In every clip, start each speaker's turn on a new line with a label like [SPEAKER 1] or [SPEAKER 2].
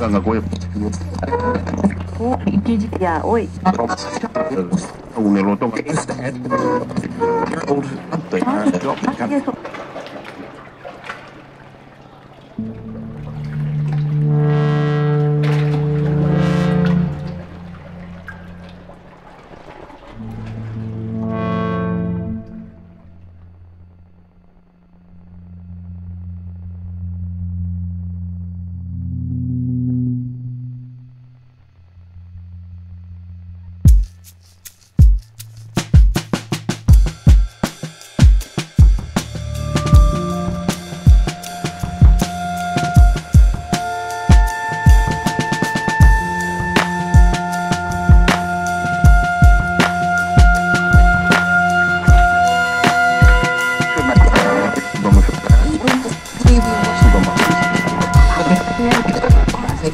[SPEAKER 1] Ganga Goya.
[SPEAKER 2] Oh, ya, oi.
[SPEAKER 1] Un eloto.
[SPEAKER 2] Eso.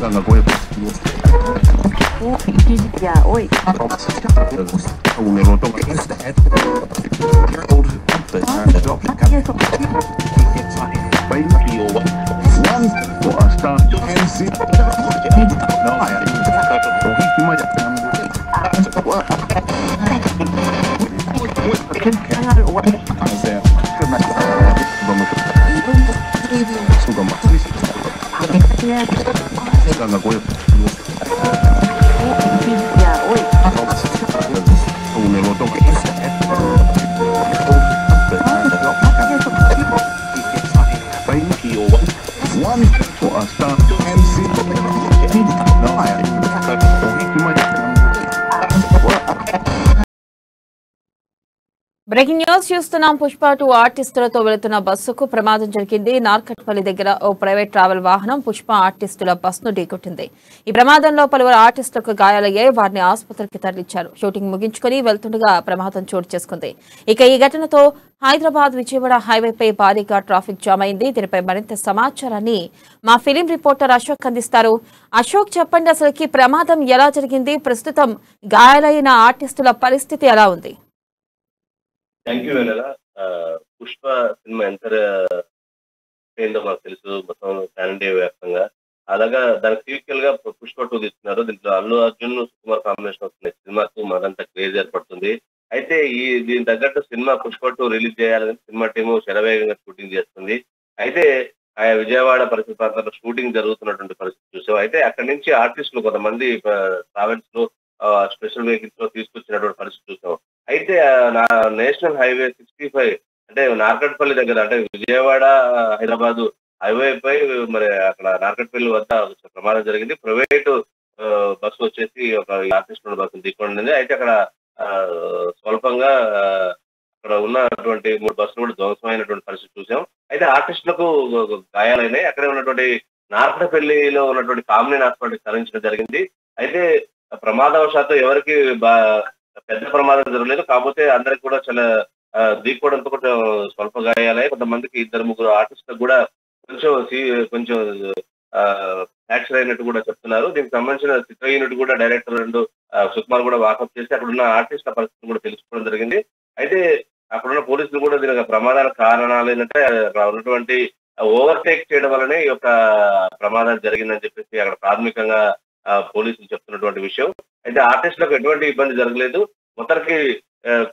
[SPEAKER 1] Ganga Goya.
[SPEAKER 2] Oh, ya, oi.
[SPEAKER 1] Un eloto.
[SPEAKER 2] Eso.
[SPEAKER 1] One for a start. No, Ganga Goya.
[SPEAKER 2] Ya, oi.
[SPEAKER 1] Un eloto. One for a start.
[SPEAKER 3] Breaking news చూస్తున్నాం. పుష్ప 2 ఆర్టిస్టులతో వెళుతున్న బస్సుకు ప్రమాదం జరిగింది. నార్కట్పల్లి దగ్గర ఓ private travel వాహనం పుష్ప ఆర్టిస్టుల బస్సును ఢీకొట్టింది. ఈ ప్రమాదంలో పలువురు ఆర్టిస్టులకు గాయాలయ్యాయి. వారిని ఆసుపత్రికి తరలించారు. షూటింగ్ ముగించుకుని వెళ్తుండగా ప్రమాదం చోటు చేసుకుంది. ఇక ఈ ఘటనతో హైదరాబాద్ విజయవాడ హైవేపై భారీగా ట్రాఫిక్ జామ్ అయింది. దీనిపై మరింత సమాచారాన్ని మా ఫిలిం రిపోర్టర్ అశోక్ అందిస్తారు. అశోక్, చెప్పండి, అసలుకి ప్రమాదం ఎలా జరిగింది? ప్రస్తుతం గాయాలైన ఆర్టిస్టుల పరిస్థితి ఎలా ఉంది?
[SPEAKER 4] Thank you Vennela. Pushpa cinema ఎంత అయిందో మాకు తెలుసు, మొత్తం పాన్ ఇండియా వ్యాప్తంగా. అలాగా దానికి సీక్వెల్ గా పుష్ప 2 తీస్తున్నారు. దీంట్లో అల్లు అర్జున్, సుకుమార్ కాంబినేషన్ వస్తుంది. సినిమాకు మరింత క్రేజ్ ఏర్పడుతుంది. అయితే దీని తగ్గట్టు సినిమా పుష్ప 2 రిలీజ్ చేయాలని సినిమా టీము శరవేగంగా షూటింగ్ చేస్తుంది. అయితే ఆయా విజయవాడ పరిసర ప్రాంతాల్లో షూటింగ్ జరుగుతున్నటువంటి పరిస్థితి చూసాం. అయితే అక్కడి నుంచి ఆర్టిస్టులు కొంతమంది ట్రావెల్స్ లో స్పెషల్ వెహికల్స్ లో తీసుకొచ్చినటువంటి పరిస్థితి చూసాం. అయితే నేషనల్ హైవే 65 అంటే నార్కట్పల్లి దగ్గర, అంటే విజయవాడ హైదరాబాద్ హైవే పై మరి అక్కడ నార్కట్పల్లి వద్ద ప్రమాదం జరిగింది. ప్రైవేటు బస్సు వచ్చేసి ఒక ఆర్టిస్ట్ బస్సు ఢీకొండింది. అయితే అక్కడ స్వల్పంగా అక్కడ ఉన్నటువంటి 3 బస్సులు కూడా ధ్వంసమైనటువంటి పరిస్థితి చూసాం. అయితే ఆర్టిస్టులకు గాయాలైనాయి. అక్కడే ఉన్నటువంటి నార్కట్పల్లిలో ఉన్నటువంటి కామినేని హాస్పిటల్కి తరలించడం జరిగింది. అయితే ప్రమాదవశాత్తు ఎవరికి పెద్ద ప్రమాదం జరగలేదు. కాకపోతే అందరికి కూడా చాలా ఢీకోవడంతో కొంచెం స్వల్ప గాయాలే. కొంతమందికి 2-3 ఆర్టిస్టులకు కూడా కొంచెం ఫ్రాక్చర్ అయినట్టు కూడా చెప్తున్నారు. దీనికి సంబంధించిన చిత్ర యూనిట్ కూడా డైరెక్టర్ సుకుమార్ కూడా వాకప్ చేసి అక్కడ ఉన్న ఆర్టిస్టుల పరిస్థితి కూడా తెలుసుకోవడం జరిగింది. అయితే అక్కడున్న పోలీసులు కూడా దీనికి ప్రమాదాల కారణాలు ఏంటంటే అక్కడ ఉన్నటువంటి ఓవర్టేక్ చేయడం వల్లనే ఈ యొక్క ప్రమాదం జరిగిందని చెప్పేసి అక్కడ ప్రాథమికంగా పోలీసులు చెప్తున్నటువంటి విషయం. అయితే ఆర్టిస్టులకు ఎటువంటి ఇబ్బంది జరగలేదు. మొత్తానికి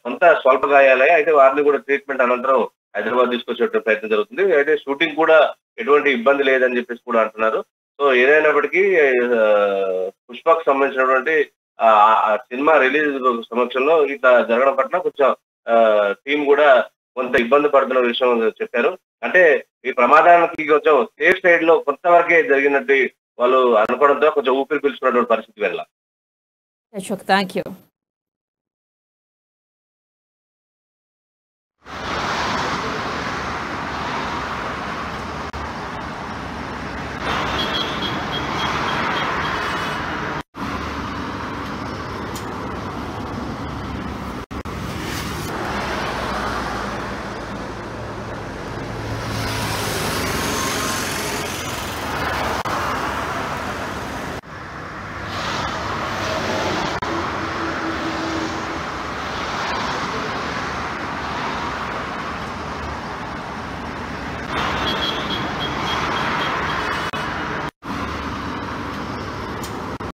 [SPEAKER 4] కొంత స్వల్ప గాయాలే. అయితే వారిని కూడా ట్రీట్మెంట్ అనంతరం హైదరాబాద్ తీసుకొచ్చే ప్రయత్నం జరుగుతుంది. అయితే షూటింగ్ కూడా ఎటువంటి ఇబ్బంది లేదని చెప్పేసి కూడా అంటున్నారు. సో ఏదైనప్పటికీ పుష్పకు సంబంధించినటువంటి సినిమా రిలీజ్ సమక్షంలో ఇట్లా జరగడం పట్ల కొంచెం టీం కూడా కొంత ఇబ్బంది పడుతున్న విషయం చెప్పారు. అంటే ఈ ప్రమాదానికి కొంచెం సేఫ్ సైడ్ లో కొంతవరకే జరిగినట్టు వాళ్ళు అనుకోవడంతో కొంచెం ఊపిరి పీల్చుకున్నటువంటి పరిస్థితి వెళ్ళాలి.
[SPEAKER 3] Ashok, thank you.